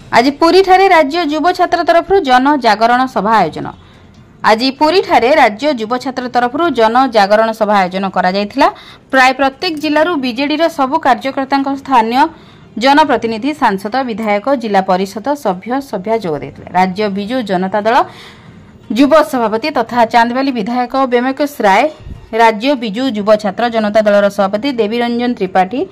आज पुरी ठारे राज्य युव छात्र तरफ जन जागरण सभा आयोजन। आज पुरी ठारे राज्य युव छात्र तरफ जन जागरण सभा आयोजन करा जायथिला। प्राय प्रत्येक जिल्लारू बीजेडी रो सब कार्यकर्ता स्थानीय जनप्रतिनिधि सांसद विधायक जिला परिषद सभ्य जोग देथिले। राज्य बिजु जनता दल युव सभापति तथा चांदबाली विधायक बेमकेश राय, राज्य बिजु युव छात्र जनता दलर सभापति देवीरंजन त्रिपाठी,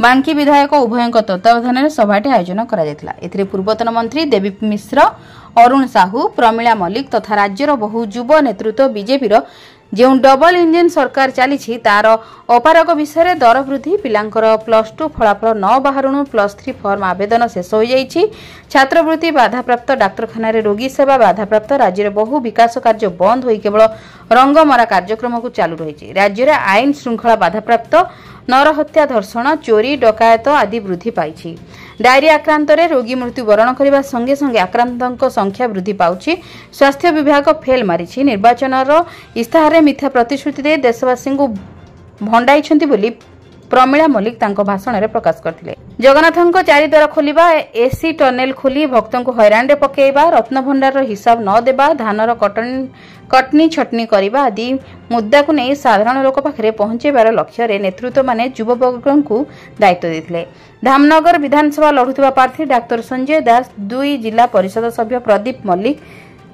बांकी विधायक उभय तत्वावधान में सभाटी आयोजन करा जायथिला। एथिरे पूर्वतन मंत्री देवी मिश्र, अरुण साहू, प्रमिला मल्लिक तथा राज्यर बहु युव नेतृत्व बीजेपी जो डबल इंजिन सरकार चली तार अपारग विषय दर वृद्धि, पिलांकर +2 फलाफल न बाहरणु +3 फॉर्म आवेदन शेष हो जाइछि, छात्रवृत्ति बाधाप्राप्त, डाक्तरखाना रोगी सेवा बाधाप्राप्त, राज्य बहु विकास कार्य बंद होई केवल रंगमरा कार्यक्रम को चालू रही। राज्य आईन श्रृंखला बाधाप्राप्त, नरहत्या, धर्षण, चोरी, डकायत आदि वृद्धि पाई। डायरिया आक्रांत रोगी मृत्युवरण करने संगे संगे आक्रांत संख्या वृद्धि पाउछि। स्वास्थ्य विभाग फेल मारिछि। निर्वाचन इस्ताहार मिथ्या प्रतिश्रुति दे देशवासी को भंडाई बोली प्रमिला मल्लिक तांको भाषण में प्रकाश करथिले। जगन्नाथ चारिद्वार खोलिबा, एसी टनेल खोली भक्तों को हैरान पकेबा, रत्नभंडार हिसाब न देबा, धानर कटनी छटनी करबा आदि मुद्दा को नहीं साधारण लोक पाखरे पहुंचेबार लक्ष्य रे नेतृत्व माने युववर्ग को दायित्व देथिले। धामनगर विधानसभा लढुथिबा प्रार्थी डाक्टर संजय दास, 2 जिला परिषद सभ्य प्रदीप मल्लिक,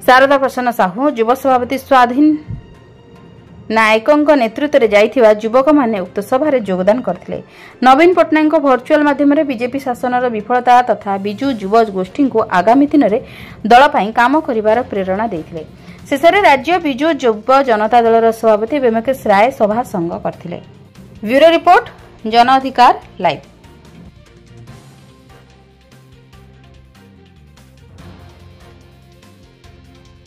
शारदा प्रसन्न साहू, युव सभापति स्वाधीन नायकों नेतृत्व में जाइथिबा युवक माने उक्त सभा योगदान करथिले। नवीन पट्टनायक वर्चुअल माध्यम बीजेपी शासन विफलता तथा बिजु युव गोष्ठी को आगामी दिन में दल पर काम करिवार प्रेरणा देथिले। शेष में राज्य बिजु युव जनता दलर सभापति बेमकेश राय सभा संग करथिले। ब्यूरो रिपोर्ट, जन अधिकार लाइव।